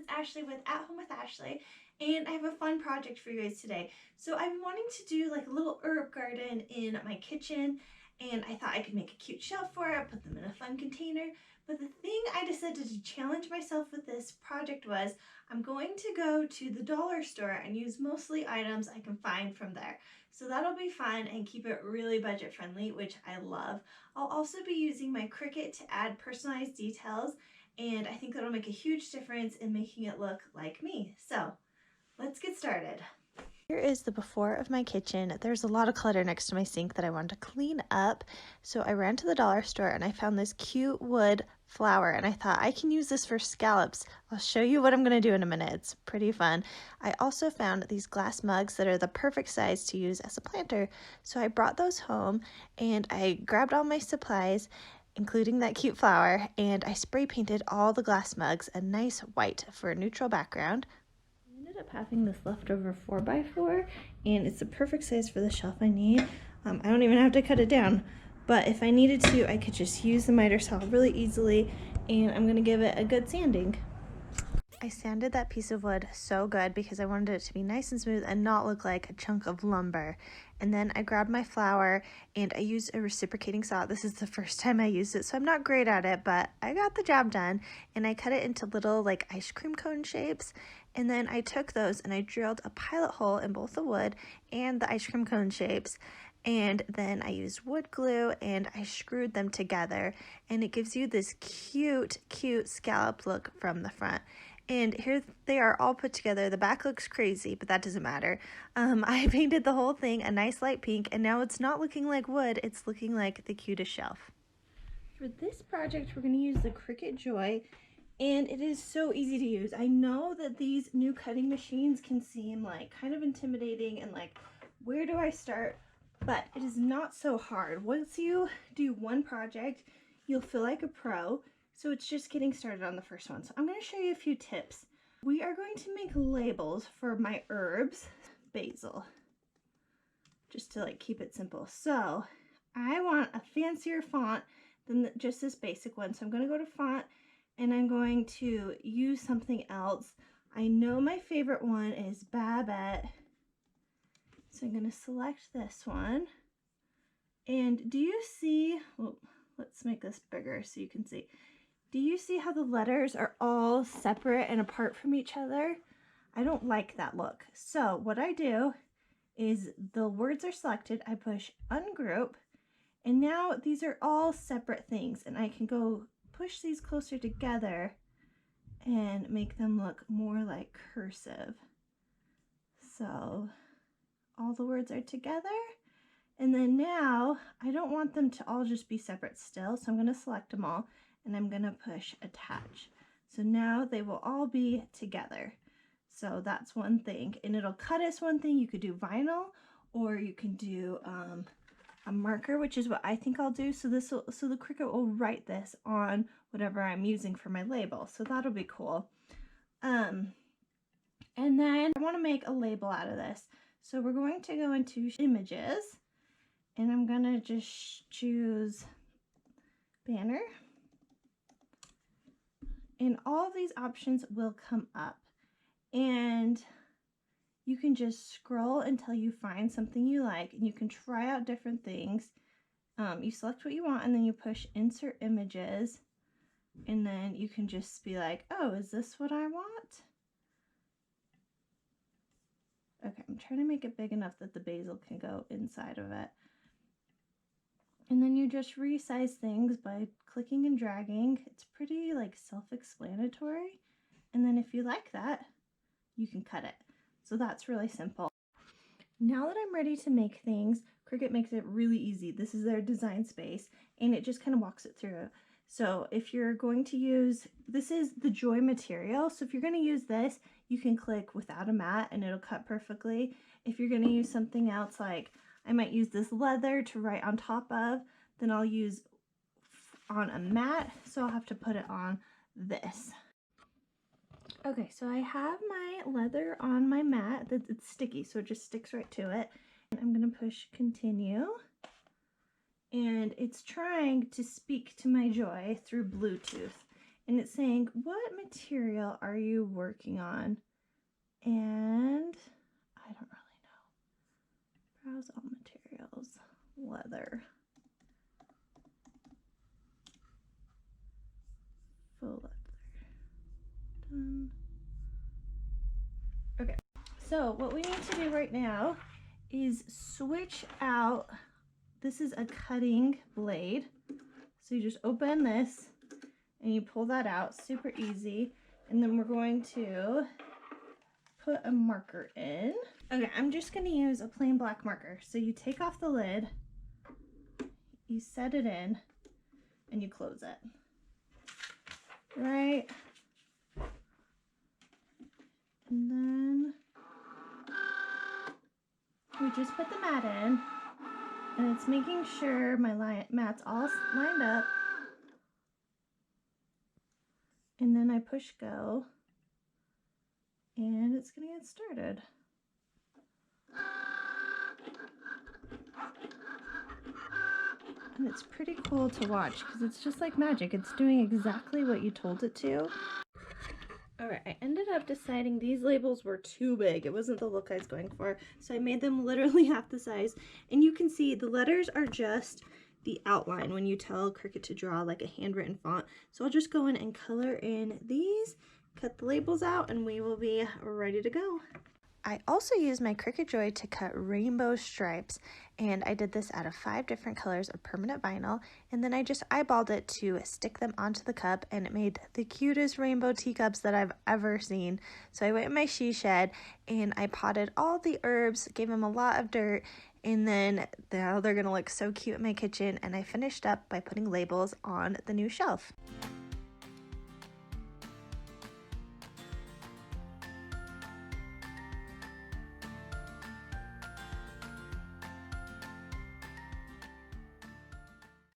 it's Ashley with At Home with Ashley, and I have a fun project for you guys today. So I've been wanting to do like a little herb garden in my kitchen, and I thought I could make a cute shelf for it, put them in a fun container. But the thing I decided to challenge myself with this project was I'm going to go to the dollar store and use mostly items I can find from there. So that'll be fun and keep it really budget friendly, which I love. I'll also be using my Cricut to add personalized details, and I think that'll make a huge difference in making it look like me. So let's get started. Here is the before of my kitchen. There's a lot of clutter next to my sink that I wanted to clean up. So I ran to the dollar store and I found this cute wood flower, and I thought I can use this for scallops. I'll show you what I'm going to do in a minute. It's pretty fun. I also found these glass mugs that are the perfect size to use as a planter. So I brought those home and I grabbed all my supplies, including that cute flower, and I spray painted all the glass mugs a nice white for a neutral background. I ended up having this leftover 4x4, and it's the perfect size for the shelf I need. I don't even have to cut it down, but if I needed to, I could just use the miter saw really easily, and I'm going to give it a good sanding. I sanded that piece of wood so good because I wanted it to be nice and smooth and not look like a chunk of lumber. And then I grabbed my flour and I used a reciprocating saw. This is the first time I used it, so I'm not great at it, but I got the job done. And I cut it into little like ice cream cone shapes. And then I took those and I drilled a pilot hole in both the wood and the ice cream cone shapes. And then I used wood glue and I screwed them together. And it gives you this cute scallop look from the front. And here they are all put together. The back looks crazy, but that doesn't matter. I painted the whole thing a nice light pink, and now it's not looking like wood, it's looking like the cutest shelf. For this project, we're going to use the Cricut Joy, and it is so easy to use. I know that these new cutting machines can seem like kind of intimidating and like, where do I start? But it is not so hard. Once you do one project, you'll feel like a pro. So it's just getting started on the first one. So I'm going to show you a few tips. We are going to make labels for my herbs. Basil, just to like keep it simple. So I want a fancier font than just this basic one. So I'm going to go to font and I'm going to use something else. I know my favorite one is Babette. So I'm going to select this one. And do you see, well, let's make this bigger so you can see. Do you see how the letters are all separate and apart from each other? I don't like that look. So what I do is the words are selected, I push ungroup, and now these are all separate things, and I can go push these closer together and make them look more like cursive. So all the words are together, and then now I don't want them to all just be separate still, so I'm going to select them all. And I'm going to push attach. So now they will all be together. So that's one thing. And it'll cut as one thing. You could do vinyl, or you can do a marker, which is what I think I'll do. So the Cricut will write this on whatever I'm using for my label. So that'll be cool. And then I want to make a label out of this. So we're going to go into images, and I'm going to just choose banner. And all of these options will come up, and you can just scroll until you find something you like, and you can try out different things. You select what you want, and then you push insert images, and then you can just be like, oh, is this what I want? Okay, I'm trying to make it big enough that the basil can go inside of it. And then you just resize things by clicking and dragging. It's pretty like self-explanatory. And then if you like that, you can cut it. So that's really simple. Now that I'm ready to make things, Cricut makes it really easy. This is their design space, and it just kind of walks it through. So if you're going to use, this is the Joy material. So if you're going to use this, you can click without a mat and it'll cut perfectly. If you're going to use something else, like I might use this leather to write on top of, then I'll use on a mat, so I'll have to put it on this. Okay, so I have my leather on my mat. It's sticky, so it just sticks right to it. And I'm going to push continue. And it's trying to speak to my Joy through Bluetooth. and it's saying, what material are you working on? And I don't really know. Browse all materials. Leather. Faux leather. Done. Okay, so what we need to do right now is switch out. This is a cutting blade. So you just open this and you pull that out, super easy. And then we're going to put a marker in. Okay, I'm just gonna use a plain black marker. So you take off the lid, you set it in, and you close it. Right? And then we just put the mat in, and it's making sure my mat's all lined up. And then I push go, and it's gonna get started. And it's pretty cool to watch because it's just like magic. It's doing exactly what you told it to. Alright, I ended up deciding these labels were too big. It wasn't the look I was going for, so I made them literally half the size. And you can see the letters are just the outline when you tell Cricut to draw like a handwritten font. So I'll just go in and color in these, cut the labels out, and we will be ready to go. I also used my Cricut Joy to cut rainbow stripes, and I did this out of 5 different colors of permanent vinyl, and then I just eyeballed it to stick them onto the cup, and it made the cutest rainbow teacups that I've ever seen. So I went in my she shed and I potted all the herbs, gave them a lot of dirt, and then now they're gonna look so cute in my kitchen, and I finished up by putting labels on the new shelf.